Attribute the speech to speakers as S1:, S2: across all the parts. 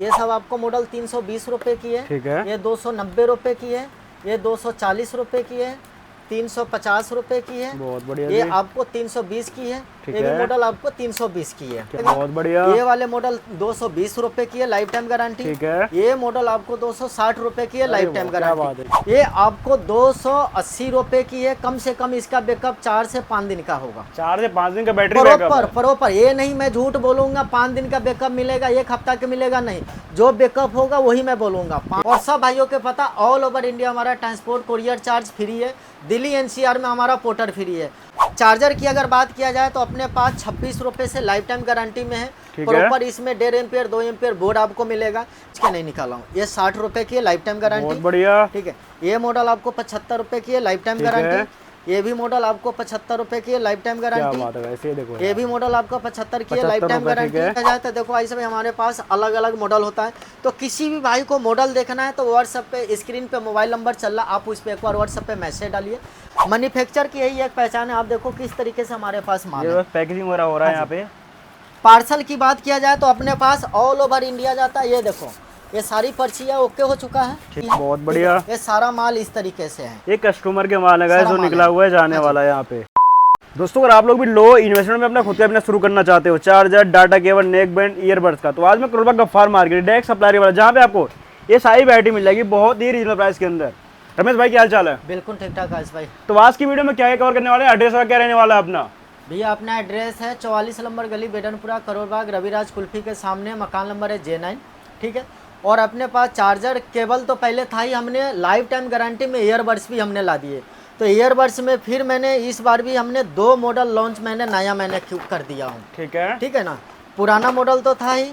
S1: ये सब आपको मॉडल 320 रुपए की है।
S2: ठीक है।
S1: ये 290 रुपए की है। ये 240 रुपए की है। 350 रुपए की है।
S2: बहुत बढ़िया
S1: ये
S2: जी।
S1: आपको 320 की है।
S2: ठीक
S1: ये भी
S2: है।
S1: मॉडल आपको 320 की है।
S2: बहुत बढ़िया।
S1: ये वाले मॉडल 220 रुपए की है, लाइफ टाइम गारंटी।
S2: ठीक है।
S1: ये मॉडल आपको 260 रुपए की है, लाइफ टाइम
S2: क्या बात है।
S1: गारंटी। ये आपको 280 रुपए की है। कम से कम इसका बैकअप 4 से 5 दिन का होगा।
S2: 4 से 5 दिन का बैटरी बैकअप है।
S1: प्रॉपर ये नहीं मैं झूठ बोलूंगा 5 दिन का बैकअप मिलेगा, 1 हफ्ता का मिलेगा नहीं। जो बैकअप होगा वही मैं बोलूंगा। और सब भाइयों के पता ऑल ओवर इंडिया हमारा ट्रांसपोर्ट कोरियर चार्ज फ्री है। दिल्ली एनसीआर में हमारा पोर्टर फ्री है। चार्जर की अगर बात किया जाए तो अपने पास 26 रुपए से लाइफ टाइम गारंटी में है। प्रॉपर इसमें 1.5 एम्पियर 2 एम्पियर बोर्ड आपको मिलेगा। इसके नहीं निकाला हूँ। ये 60 रुपए की है, लाइफ टाइम गारंटी।
S2: बहुत बढ़िया।
S1: ठीक है। ये मॉडल आपको 75 रुपए की है, लाइफ टाइम गारंटी। ये भी मॉडल आपको 75 रुपए की है, लाइफ टाइम गारंटी।
S2: क्या बात है, ऐसे देखो
S1: ये भी मॉडल आपको 75 की है, लाइफ टाइम गारंटी। जाए तो देखो ऐसे भाई हमारे पास अलग अलग मॉडल होता है। तो किसी भी भाई को मॉडल देखना है तो व्हाट्सएप पे स्क्रीन पे मोबाइल नंबर चल रहा, आप उस पर एक बार व्हाट्सएप पे मैसेज डालिए। मैन्युफैक्चर की यही एक पहचान है। आप देखो किस तरीके से हमारे पास माल है।
S2: पैकेजिंग वगैरह हो रहा है यहाँ पे।
S1: पार्सल की बात किया जाए तो अपने पास ऑल ओवर इंडिया जाता है। ये देखो ये सारी पर्चियाँ ओके हो चुका है।
S2: बहुत बढ़िया।
S1: ये सारा माल इस तरीके से है।
S2: ये कस्टमर के माल है जो निकला हुआ है जाने वाला है यहाँ पे। दोस्तों अगर आप लोग भी लो इन्वेस्टमेंट में अपना खुद का बिजनेस शुरू करना चाहते हो, charger, data cable, neck band, earbuds का, तो आज मैं करोड़बाग गफ्फार मार्केट डायरेक्ट सप्लायर वाला, जहाँ पे आपको ये सारी वैरायटी मिल जाएगी बहुत ही रीजनेबल प्राइस के अंदर। रमेश भाई क्या हाल चाल है?
S1: बिल्कुल ठीक ठाक आयुष भाई।
S2: तो आज की वीडियो में क्या कवर करने वाले हैं, एड्रेस क्या रहने वाला है अपना?
S1: भैया अपना एड्रेस है 44 नंबर गली बेडनपुरा करोड़बाग, रविराज कुल्फी के सामने। मकान नंबर है J9। ठीक है। और अपने पास चार्जर केबल तो पहले था ही, हमने लाइफ टाइम गारंटी में ईयरबड्स भी हमने ला दिए। तो ईयरबड्स में फिर मैंने इस बार भी हमने 2 मॉडल लॉन्च नया मैंने कर दिया हूँ।
S2: ठीक है।
S1: ठीक है ना। पुराना मॉडल तो था ही।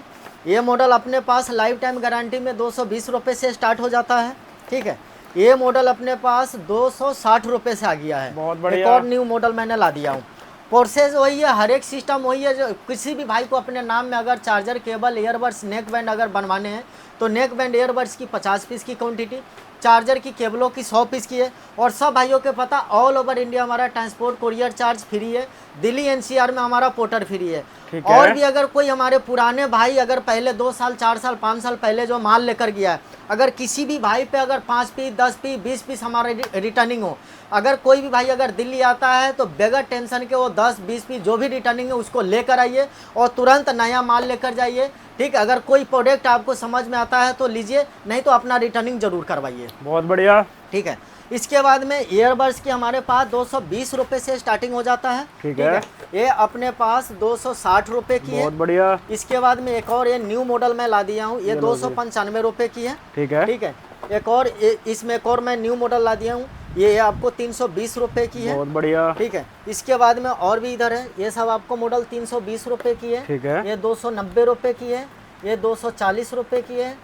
S1: ये मॉडल अपने पास लाइफ टाइम गारंटी में 220 रुपये से स्टार्ट हो जाता है। ठीक है। ये मॉडल अपने पास 260 रुपये से आ गया है।
S2: बहुत बढ़िया।
S1: एक और न्यू मॉडल मैंने ला दिया हूँ। प्रोसेस वही है, हर एक सिस्टम वही है। जो किसी भी भाई को अपने नाम में अगर charger cable earbuds neck band अगर बनवाने हैं तो नेक बैंड ईयरबड्स की 50 पीस की क्वांटिटी, चार्जर की केबलों की 100 पीस की है। और सब भाइयों के पता ऑल ओवर इंडिया हमारा ट्रांसपोर्ट कोरियर चार्ज फ्री है। दिल्ली एनसीआर में हमारा पोर्टर फ्री है। और भी अगर कोई हमारे पुराने भाई अगर पहले 2 साल 4 साल 5 साल पहले जो माल लेकर गया है, अगर किसी भी भाई पे अगर 5 पीस 10 पीस 20 पीस हमारे रिटर्निंग हो, अगर कोई भी भाई अगर दिल्ली आता है तो बगैर टेंशन के वो 10-20 पीस जो भी रिटर्निंग है उसको लेकर आइए और तुरंत नया माल लेकर जाइए। ठीक। अगर कोई प्रोडक्ट आपको समझ में आता है तो लीजिए, नहीं तो अपना रिटर्निंग जरूर करवाइए।
S2: बहुत बढ़िया।
S1: ठीक है। इसके बाद में ईयरबड्स की हमारे पास 220 रुपये से स्टार्टिंग हो जाता है।
S2: ठीक है।
S1: ये अपने पास 260 रुपये की है।
S2: बहुत बढ़िया।
S1: इसके बाद में एक और ये न्यू मॉडल मैं ला दिया हूँ। ये 295 रुपये की है।
S2: ठीक है।
S1: ठीक है। एक और इसमें एक और मैं न्यू मॉडल ला दिया हूँ। ये आपको 320 रुपये की है।
S2: बहुत बढ़िया।
S1: ठीक है। इसके बाद में और भी इधर है, ये सब आपको मॉडल 320 रुपये की है।
S2: ठीक है।
S1: ये 290 रुपये की है। ये 240 रुपये की है।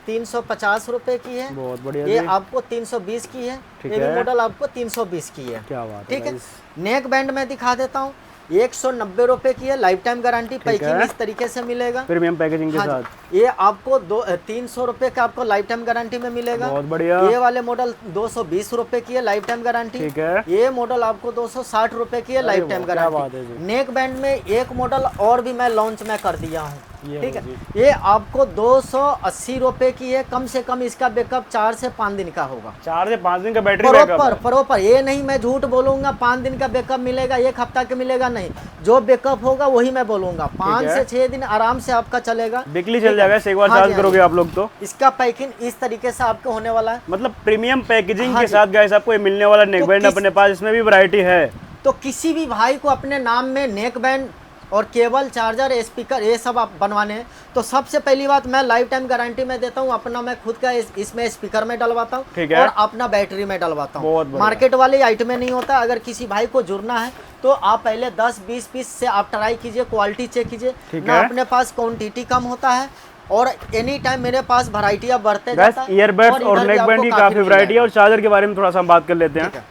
S1: 350 रुपये की है।
S2: बहुत बढ़िया।
S1: ये आपको 320 की है। ये भी मॉडल आपको 320 की है।
S2: क्या बात है।
S1: ठीक है। नेक बैंड में दिखा देता हूँ। 190 रुपये की है, लाइफ टाइम गारंटी। पैकिंग इस तरीके से मिलेगा,
S2: प्रीमियम पैकेजिंग के साथ।
S1: ये आपको 300 रुपये का आपको लाइफ टाइम गारंटी में मिलेगा।
S2: बहुत बढ़िया।
S1: ये वाले मॉडल 220 रुपये की है, लाइफ टाइम गारंटी।
S2: ठीक है।
S1: ये मॉडल आपको 260 रुपये की है, life time guarantee. Neck band में एक मॉडल और भी मैं लॉन्च में कर दिया हूँ। ठीक है। ये आपको 280 रुपये की है। कम से कम इसका बैकअप 4 से 5 दिन का होगा।
S2: 4 से 5 दिन का बैटरी बैकअप।
S1: प्रॉपर ये नहीं मैं झूठ बोलूंगा 5 दिन का बैकअप मिलेगा, 1 हफ्ता का मिलेगा नहीं। जो बैकअप होगा वही मैं बोलूंगा। 5 से 6 दिन आराम से आपका चलेगा,
S2: बिजली चल जाएगा। एक बार चार्ज करोगे आप लोग तो
S1: इसका पैकिंग इस तरीके से आपको होने वाला है।
S2: मतलब प्रीमियम पैकेजिंग के साथ गाइस आपको ये मिलने वाला नेक बैंड अपने पास, इसमें भी वैरायटी है।
S1: तो किसी भी भाई को अपने नाम में नेक बैंड और केबल, चार्जर, स्पीकर ये सब आप बनवाने हैं तो सबसे पहली बात मैं लाइफ टाइम गारंटी में देता हूँ। अपना मैं खुद का इसमें स्पीकर में डलवाता हूँ और अपना बैटरी में डलवाता हूँ। मार्केट वाले आइटम में नहीं होता। अगर किसी भाई को जुड़ना है तो आप पहले 10-20 पीस से आप ट्राई कीजिए, क्वालिटी चेक कीजिए ना। अपने पास क्वांटिटी कम होता है और एनी टाइम मेरे पास वैरायटियाँ बढ़ते जाता है।
S2: ईयरबड्स और नेक बैंड की काफी वैरायटी है। और चार्जर के बारे में थोड़ा सा हम बात कर लेते हैं।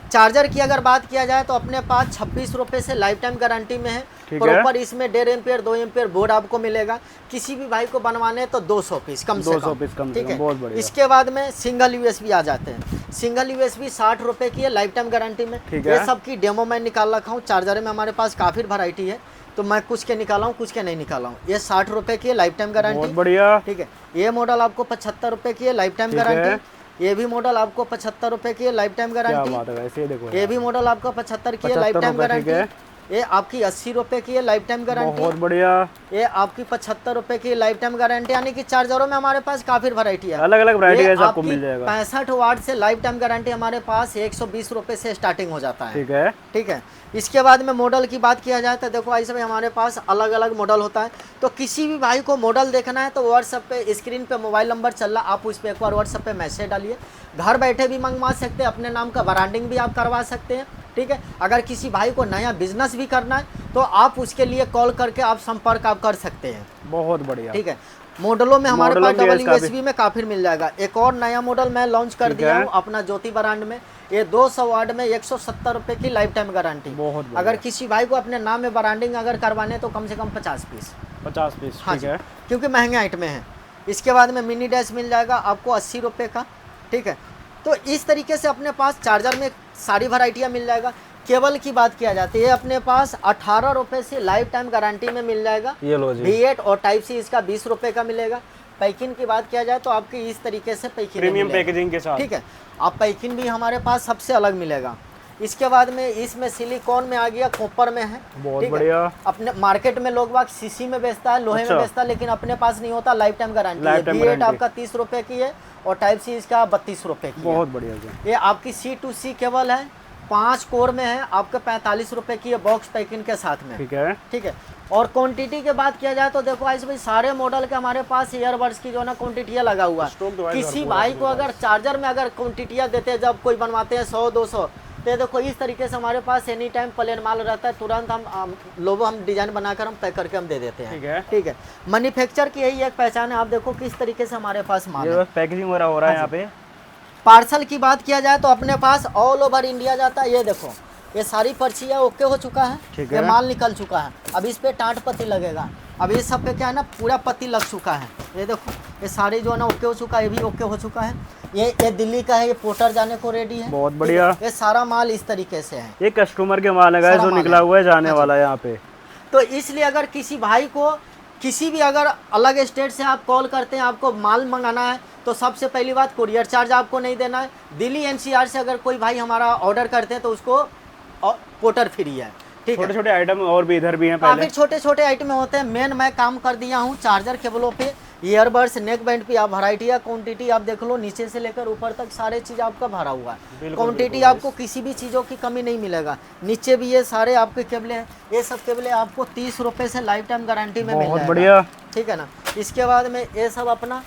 S1: चार्जर की अगर बात किया जाए तो अपने पास 26 रुपये से लाइफ टाइम गारंटी में है। प्रॉपर इसमें 1.5 एम्पियर 2 एम्पियर बोर्ड आपको मिलेगा। किसी भी भाई को बनवाने तो 200 पीस कम से कम। ठीक है। इसके बाद में सिंगल यूएसबी आ जाते हैं। सिंगल यूएसबी 60 रुपये की है, लाइफ टाइम गारंटी में। ये सब की डेमो मैं निकाल रखा हूँ। चार्जर में हमारे पास काफ़ी वैरायटी है। तो मैं कुछ के निकाला हूँ, कुछ के नहीं निकाला हूँ। ये 60 रुपए की है, लाइफ टाइम
S2: बहुत
S1: गारंटी।
S2: बढ़िया।
S1: ठीक है, ये मॉडल आपको 75 रुपए की है, लाइफ टाइम
S2: ठीक है।
S1: गारंटी। ये भी मॉडल आपको 75 रुपए की है, लाइफ टाइम
S2: क्या
S1: गारंटी।
S2: बात है, ऐसे ही देखो
S1: ये
S2: यार।
S1: भी मॉडल आपका 75 की है, लाइफ
S2: 75
S1: टाइम
S2: रुपए, ठीक है।
S1: गारंटी। ये आपकी 80 रुपए की है, लाइफ टाइम गारंटी।
S2: बहुत बढ़िया।
S1: ये आपकी 75 रुपए की लाइफ टाइम गारंटी। यानी कि चार्जरों में हमारे पास काफी वैरायटी है,
S2: अलग अलग वैरायटी
S1: ये
S2: का आपको
S1: आपकी
S2: मिल जाएगा।
S1: 65 वाट से लाइफ टाइम गारंटी हमारे पास 120 रुपए से स्टार्टिंग हो जाता है।
S2: ठीक है।
S1: ठीक है, इसके बाद में मॉडल की बात किया जाए तो देखो ऐसे में हमारे पास अलग अलग मॉडल होता है। तो किसी भी भाई को मॉडल देखना है तो व्हाट्सएप पे स्क्रीन पे मोबाइल नंबर चल रहा, आप उस पर एक बार व्हाट्सएप पे मैसेज डालिए। घर बैठे भी मंगवा सकते हैं, अपने नाम का ब्रांडिंग भी आप करवा सकते हैं। ठीक है, अगर किसी भाई को नया बिजनेस भी करना है तो आप उसके लिए कॉल करके आप संपर्क आप कर सकते हैं।
S2: बहुत बढ़िया।
S1: ठीक है, मॉडलों में हमारे
S2: मॉडलों
S1: पास
S2: में
S1: WSB में काफी मिल जाएगा। एक और नया मॉडल मैं लॉन्च कर दिया हूँ अपना ज्योति ब्रांड में। ये 200 वाट में 170 रुपए की लाइफ टाइम गारंटी।
S2: बहुत बढ़िया।
S1: अगर किसी भाई को अपने नाम में ब्रांडिंग अगर करवाने तो कम से कम 50 पीस।
S2: 50 पीस,
S1: हाँ
S2: ठीक
S1: जी,
S2: है।
S1: क्योंकि महंगे आइटम हैं। इसके बाद में मिनी डैश मिल जाएगा आपको 80 रुपये का। ठीक है, तो इस तरीके से अपने पास चार्जर में सारी वैरायटियाँ मिल जाएगा। केबल की बात किया जाती है, अपने पास 18 रुपये से लाइफ टाइम गारंटी में मिल जाएगा।
S2: ये लो जी।
S1: V8 और टाइप सी इसका 20 रुपये का मिलेगा। पैकिंग की बात किया जाए तो आपकी इस तरीके से पैकिंग
S2: प्रीमियम पैकेजिंग के साथ।
S1: ठीक है, आप पैकिंग भी हमारे पास सबसे अलग मिलेगा। इसके बाद में इसमें सिलिकॉन में आ गया, कॉपर में है।
S2: बहुत
S1: ठीक है?
S2: बढ़िया।
S1: अपने मार्केट में लोग बाग सीसी में बेचता है, लोहे
S2: अच्छा।
S1: में बेचता है, लेकिन अपने पास नहीं होता। लाइफ टाइम गारंटी है।
S2: Lifetime
S1: V8
S2: guarantee।
S1: आपका 30 रुपये की है और टाइप सी इसका 32 रुपये की है।
S2: बहुत बढ़िया जी।
S1: ये आपकी C2C केबल है, 5 कोर में है, आपका 45 रुपये की है बॉक्स पैकिंग के साथ में।
S2: ठीक है।
S1: ठीक है, और क्वांटिटी की बात किया जाए तो देखो ऐसे भाई सारे मॉडल के हमारे पास ईयरबड्स की जो ना क्वांटिटियाँ लगा हुआ है।
S2: स्टॉक तो
S1: किसी भाई को अगर चार्जर में अगर क्वांटिटियाँ देते हैं, जब कोई बनवाते हैं 100-200, तो देखो इस तरीके से हमारे पास एनी टाइम प्लेन माल रहता है। तुरंत हम लोगो हम डिजाइन बनाकर हम पैक करके हम दे देते हैं।
S2: ठीक है।
S1: ठीक है, मैन्युफैक्चर की यही एक पहचान है। आप देखो किस तरीके से हमारे पास माल है।
S2: ये पैकेजिंग वगैरह हो रहा है यहाँ पे।
S1: पार्सल की बात किया जाए तो अपने पास ऑल ओवर इंडिया जाता है। ये देखो, ये सारी पर्चियाँ ओके हो चुका है,
S2: ठीक
S1: ये
S2: है।
S1: माल निकल चुका है। अब इस पे टाट पत्ती लगेगा। अब इस सब पे क्या है ना, पूरा पत्ती लग चुका है। ये देखो, ये सारी जो है ना ओके हो चुका है, ये भी ओके हो चुका है। ये दिल्ली का है, ये पोर्टर जाने को रेडी है।
S2: बहुत बढ़िया।
S1: ये सारा माल इस तरीके से है।
S2: ये कस्टमर के माल है guys,
S1: सारा
S2: जो
S1: माल
S2: निकला
S1: है।
S2: हुआ है जाने
S1: हाँ जी।
S2: वाला है यहाँ पे।
S1: तो इसलिए अगर किसी भाई को किसी भी अगर अलग स्टेट से आप कॉल करते हैं, आपको माल मंगाना है, तो सबसे पहली बात कुरियर चार्ज आपको नहीं देना है। दिल्ली NCR से अगर कोई भाई हमारा ऑर्डर करते हैं तो उसको पोर्टर फ्री है। ठीक है,
S2: छोटे छोटे आइटम और भी इधर भी हैं
S1: काफी
S2: पहले।
S1: छोटे छोटे आइटम होते हैं। मेन मैं काम कर दिया हूँ चार्जर केबलों पे, ईयरबड्स, नेक बैंड पे। आप वैरायटी या क्वांटिटी आप देख लो, नीचे से लेकर ऊपर तक सारे चीज़ आपका भरा हुआ है।
S2: बिल्कुल,
S1: क्वांटिटी
S2: बिल्कुल
S1: आपको किसी भी चीज़ों की कमी नहीं मिलेगा। नीचे भी ये सारे आपके केबले हैं। ये सब केबले आपको 30 रुपये से लाइफ टाइम गारंटी में मिल
S2: बहुत
S1: जाएगा।
S2: बढ़िया।
S1: ठीक है ना। इसके बाद में ये सब अपना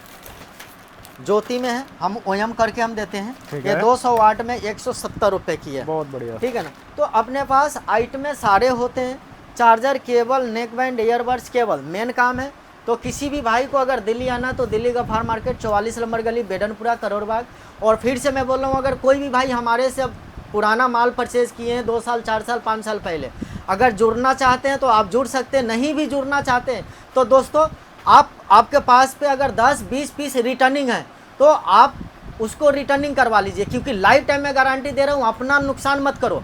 S1: ज्योति में है, हम OEM करके हम देते हैं।
S2: ठीक
S1: ये
S2: है।
S1: 200 वाट में 170 रुपये की है।
S2: बहुत बढ़िया।
S1: ठीक है ना। तो अपने पास आइटमें सारे होते हैं, charger, cable, neck band, earbuds, cable main काम है। तो किसी भी भाई को अगर दिल्ली आना तो दिल्ली गफ्फार मार्केट 44 नंबर गली, बेडनपुरा, करोड़ बाग। और फिर से मैं बोल रहा हूँ, अगर कोई भी भाई हमारे से पुराना माल परचेज़ किए हैं 2 साल, 4 साल, 5 साल पहले, अगर जुड़ना चाहते हैं तो आप जुड़ सकते हैं। नहीं भी जुड़ना चाहते हैं तो दोस्तों आपके पास पे अगर 10-20 पीस रिटर्निंग है तो आप उसको रिटर्निंग करवा लीजिए, क्योंकि लाइफ टाइम में गारंटी दे रहा हूँ। अपना नुकसान मत करो।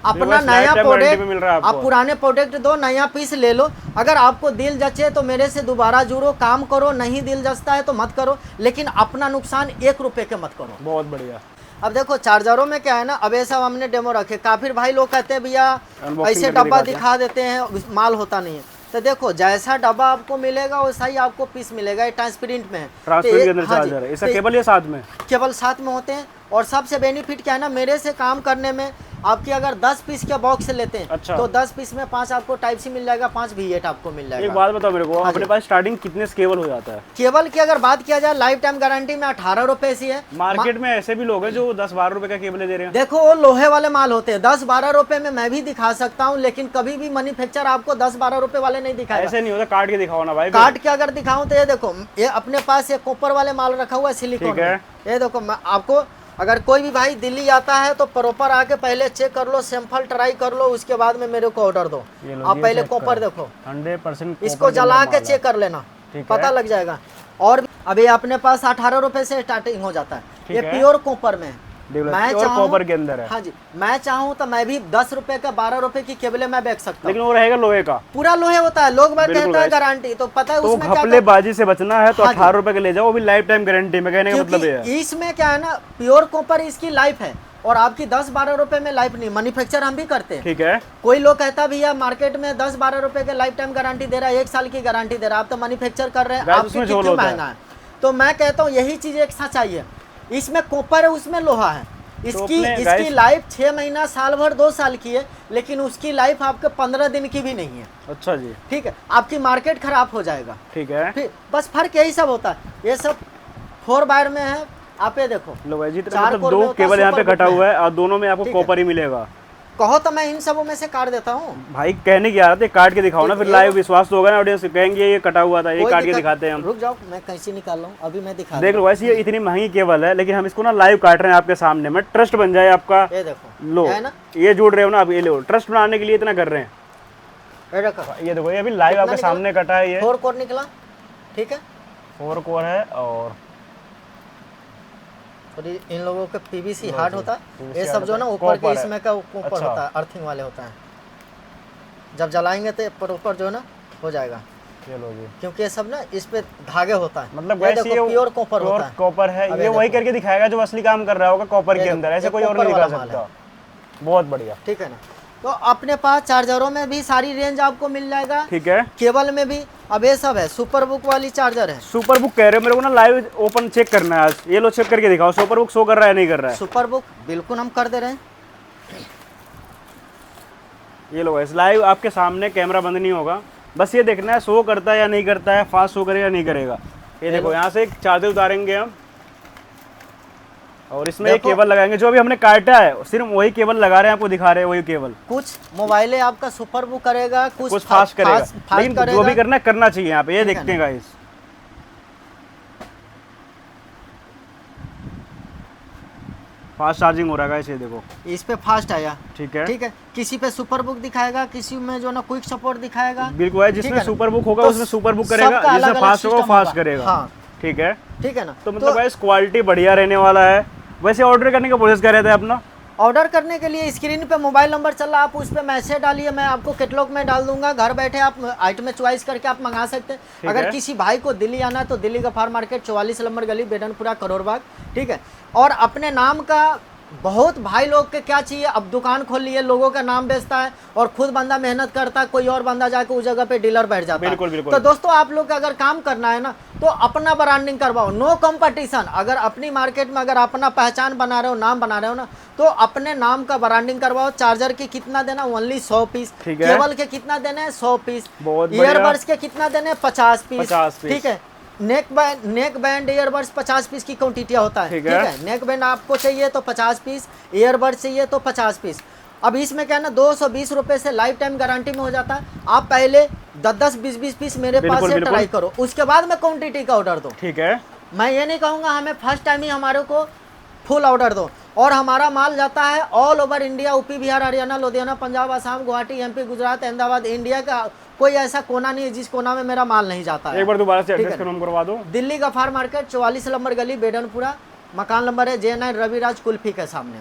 S1: अपना
S2: बस
S1: नया
S2: lifetime
S1: प्रोडक्ट,
S2: warranty में मिल रहा है
S1: आप
S2: आपको।
S1: पुराने प्रोडक्ट दो, नया पीस ले लो। अगर आपको दिल जचे तो मेरे से दोबारा जुड़ो, काम करो। नहीं दिल जचता है तो मत करो, लेकिन अपना नुकसान 1 रुपये के मत करो।
S2: बहुत बढ़िया।
S1: अब देखो चार्जरों में क्या है ना, अब ये सब हमने डेमो रखे। काफी भाई लोग कहते हैं भैया
S2: Unboxing
S1: ऐसे
S2: करके
S1: डब्बा
S2: दिखाते हैं।
S1: दिखा देते हैं, माल होता नहीं है। तो देखो जैसा डब्बा आपको मिलेगा वैसा ही आपको पीस मिलेगा। ये ट्रांसपेरेंट में है। तो
S2: ट्रांसपेरेंट
S1: ये-
S2: के अंदर
S1: हाँ जी,
S2: चार्जर है। इसका
S1: तो
S2: केबल ये साथ में।
S1: केवल साथ में होते हैं। और सबसे बेनिफिट क्या है ना, मेरे से काम करने में आपकी अगर 10 पीस के बॉक्स लेते हैं
S2: अच्छा।
S1: तो 10 पीस में 5 आपको टाइप सी मिल जाएगा, 5 V8 आपको मिल
S2: एक
S1: जाएगा।
S2: बात बताओ मेरे को,
S1: हाँ
S2: अपने
S1: जी।
S2: पास स्टार्टिंग कितने से केबल हो जाता है?
S1: केबल की अगर बात किया जाए लाइफ टाइम गारंटी में 18 रुपये से है।
S2: मार्केट में ऐसे भी लोग हैं जो 10-12 रुपए का केबल दे रहे हैं।
S1: देखो वो लोहे वाले माल होते हैं, 10-12 रुपए में मैं भी दिखा सकता हूँ, लेकिन कभी भी मैन्युफैक्चर आपको 10-12 रुपए वाले नहीं दिखाएगा।
S2: ऐसे नहीं होता, काट के दिखाओ ना भाई।
S1: काट के अगर दिखाऊं तो ये देखो, ये अपने पास ये कॉपर वाले माल रखा हुआ है सिलिकॉन
S2: ठीक है।
S1: में। ये देखो, मैं आपको अगर कोई भी भाई दिल्ली आता है तो प्रॉपर आके पहले चेक कर लो, सैंपल ट्राई कर लो, उसके बाद में मेरे को ऑर्डर दो।
S2: ये लो,
S1: आप
S2: ये
S1: पहले
S2: check
S1: कॉपर
S2: करो।
S1: देखो,
S2: 100%
S1: इसको जला के चेक कर लेना,
S2: ठीक
S1: पता
S2: है।
S1: लग जाएगा। और अभी अपने पास 18 रुपए से स्टार्टिंग हो जाता है।
S2: ठीक
S1: ये
S2: है।
S1: प्योर कॉपर में है। मैं
S2: और कॉपर के अंदर है।
S1: हाँ जी, मैं चाहूँ तो मैं भी 10 रुपए का 12 रुपए की केबल मैं बेच सकता हूँ,
S2: लेकिन वो रहेगा लोहे का,
S1: पूरा लोहे होता है। लोग बात
S2: बिल्कुल
S1: कहता है
S2: guys।
S1: गारंटी, तो पता है
S2: तो
S1: उसमें क्या
S2: घपलेबाजी से बचना है तो
S1: हाँ जी।
S2: 18 रुपए के ले जाओ, वो भी लाइफ टाइम गारंटी में, कहने का मतलब ये है।
S1: क्योंकि इसमें क्या है ना, प्योर कॉपर इसकी लाइफ है और आपकी 10-12 रुपए में लाइफ नहीं। मैन्युफैक्चर हम भी करते हैं।
S2: ठीक है,
S1: कोई लोग कहता है भैया मार्केट में 10-12 रुपए के लाइफ टाइम गारंटी दे रहा है, 1 साल की गारंटी दे रहा है, आप तो मैन्युफैक्चर कर रहे हैं,
S2: Guys,
S1: आपके
S2: उसमें झोल
S1: क्यों
S2: होता है।
S1: महंगा है। तो मैं कहता हूँ यही चीज एक साथ चाहिए। इसमें कॉपर है, उसमें लोहा है। इसकी
S2: अपने
S1: इसकी
S2: guys-
S1: लाइफ 6 महीना, साल भर, 2 साल की है, लेकिन उसकी लाइफ आपके 15 दिन की भी नहीं है।
S2: अच्छा जी,
S1: ठीक है, आपकी मार्केट खराब हो जाएगा।
S2: ठीक है।
S1: फिर बस फर्क यही सब होता है। ये सब 4 वायर में है, आप ये देखो
S2: लो भाई जी, तो
S1: 4
S2: मतलब
S1: कोर में
S2: दो
S1: होता है,
S2: केबल यहाँ पे
S1: सुपर
S2: कटा
S1: बुक में
S2: हुआ है और दोनों में आपको
S1: ठीक है।
S2: कॉपर ही मिलेगा।
S1: कहो तो मैं इन सबों में से काट देता हूँ।
S2: भाई कहने की आ रहा था, काट के दिखाओ ना, फिर
S1: ये
S2: लाइव
S1: लो।
S2: विश्वास तो होगा ना, ऑडियंस कहेंगे ये कटा हुआ था, ये
S1: कोई
S2: काट के
S1: दिक्कत-
S2: दिखाते हैं हम।
S1: रुक जाओ, मैं कैंची निकाल रहा हूँ, अभी मैं दिखा
S2: देख
S1: दूँ।
S2: लो वैसे ये इतनी महंगी केबल है, लेकिन हम इसको ना लाइव काट रहे हैं आपके सामने में, ट्रस्ट बन जाए आपका।
S1: ये देखो,
S2: लो
S1: है ना,
S2: ये जुड़ रहे हो ना आप, ये लो ट्रस्ट बनाने के लिए इतना कर रहे हैं।
S1: ये देखो,
S2: ये देखो, ये अभी लाइव आपके
S1: निकला?
S2: सामने कटा है, ये
S1: 4 कोर निकला। ठीक है,
S2: 4 कोर है और
S1: और इन लोगों का पीवीसी हार्ड होता है।
S2: PVC
S1: ये सब
S2: हार्ड
S1: जो है ना
S2: होता है,
S1: ऊपर के
S2: कॉपर है।
S1: इसमें का ऊपर
S2: अच्छा।
S1: होता है, अर्थिंग वाले होता है। जब जलाएंगे तो ऊपर जो है ना हो जाएगा,
S2: चलो जी,
S1: क्योंकि ये सब ना इस पे धागे होता है।
S2: मतलब
S1: ये
S2: वैसे
S1: देखो प्योर कॉपर होता है।
S2: कॉपर है,
S1: अब
S2: ये
S1: ये
S2: वही
S1: देखो।
S2: करके दिखाएगा जो असली काम कर रहा होगा कॉपर
S1: ये
S2: के
S1: देखो,
S2: अंदर, ऐसे
S1: ये
S2: कोई और
S1: कॉपर
S2: नहीं दिखा
S1: वाला माल
S2: सकता। बहुत बढ़िया,
S1: ठीक है ना। तो अपने पास चार्जरों में भी सारी रेंज आपको मिल जाएगा,
S2: ठीक है।
S1: केबल में भी। अब ये सब है, सुपर बुक वाली चार्जर है।
S2: सुपर बुक कह रहे हो मेरे को ना, लाइव ओपन चेक करना है आज। ये लो चेक करके दिखाओ, सुपर बुक शो कर रहा है नहीं कर रहा है।
S1: सुपर बुक बिल्कुल हम कर दे रहे हैं।
S2: ये लो इस लाइव आपके सामने, कैमरा बंद नहीं होगा, बस ये देखना है शो करता है या नहीं करता है, फास्ट शो करेगा या नहीं करेगा। ये देखो यहाँ से एक चार्जर उतारेंगे हम और इसमें एक
S1: देखो।
S2: केबल लगाएंगे, जो अभी हमने काटा है सिर्फ वही केबल लगा रहे हैं, आपको दिखा रहे हैं वही केबल।
S1: कुछ मोबाइलें आपका सुपर बुक करेगा,
S2: कुछ फास्ट करेगा, लेकिन जो
S1: करेगा।
S2: भी करना है करना चाहिए यहाँ पे। ये
S1: ठीक है
S2: देखते हैं गाइस, फास्ट चार्जिंग हो रहा है गाइस, ये देखो।
S1: इस पे फास्ट आया,
S2: ठीक है,
S1: ठीक है। किसी पे सुपर बुक दिखाएगा, किसी में जो ना क्विक सपोर्ट दिखाएगा।
S2: बिल्कुल है,
S1: ठीक
S2: जिसमें
S1: है ना?
S2: सुपर बुक होगा
S1: तो
S2: उसमें सुपर बुक करेगा,
S1: सबका
S2: जिसमें
S1: अलग-अलग
S2: फास्ट होगा वो
S1: सिस्टम
S2: फास्ट
S1: होगा।
S2: करेगा।
S1: हाँ,
S2: ठीक है,
S1: ठीक है ना।
S2: तो मतलब गाइस क्वालिटी बढ़िया रहने वाला है। वैसे ऑर्डर करने का प्रोसेस क्या रहता है अपना?
S1: ऑर्डर करने के लिए स्क्रीन पे मोबाइल नंबर चल रहा है, आप उस पर मैसेज डालिए, मैं आपको कैटलॉग में डाल दूंगा। घर बैठे आप आइटम चॉइस करके आप मंगा सकते हैं। अगर
S2: है।
S1: किसी भाई को दिल्ली आना है तो दिल्ली गफार मार्केट 44 नंबर गली, बेडनपुरा, करोड़ बाग। ठीक है, और अपने नाम का बहुत भाई लोग के क्या चाहिए, अब दुकान खोल लिए, लोगों का नाम बेचता है और खुद बंदा मेहनत करता है, कोई और बंदा जाके उस जगह पे डीलर बैठ जाता
S2: बिल्कुल,
S1: है।
S2: बिल्कुल।
S1: तो दोस्तों आप लोग का अगर काम करना है ना तो अपना ब्रांडिंग करवाओ, नो कंपटीशन। अगर अपनी मार्केट में अगर अपना पहचान बना रहे हो, नाम बना रहे हो ना, तो अपने नाम का ब्रांडिंग करवाओ। चार्जर के कितना देना, ओनली 100 पीस।
S2: ठीक है।
S1: केबल के कितना देना है, 100 पीस।
S2: बहुत बढ़िया।
S1: ईयरबड्स के कितना देना है, 50 पीस।
S2: 50 पीस।
S1: ठीक है। नेक बैंड ईयरबड्स 50 पीस की क्वांटिटियाँ होता है।
S2: ठीक
S1: ठीक
S2: है।
S1: है, नेक बैंड आपको चाहिए तो 50 पीस, ईयरबड चाहिए तो 50 पीस। अब इसमें क्या है ना, 220 रुपये से लाइफ टाइम गारंटी में हो जाता है। आप पहले 10-10, 20-20 पीस मेरे पास
S2: बिल्कुल,
S1: से
S2: बिल्कुल।
S1: ट्राई करो, उसके बाद में क्वांटिटी का ऑर्डर दो।
S2: ठीक है,
S1: मैं ये नहीं कहूँगा हमें फर्स्ट टाइम ही हमारे को फुल ऑर्डर दो। और हमारा माल जाता है all over India, UP, Bihar, Haryana, Ludhiana, Punjab, Assam, Guwahati, MP, Gujarat, Ahmedabad. India का कोई ऐसा कोना नहीं है जिस कोना में मेरा माल नहीं जाता है।
S2: एक बार दोबारा से
S1: ठीक
S2: एड्रेस
S1: है।
S2: कन्फर्म करवा दो।
S1: दिल्ली गफार मार्केट 44 नंबर गली, बेडनपुरा, मकान नंबर है J9 रविराज कुल्फी के सामने।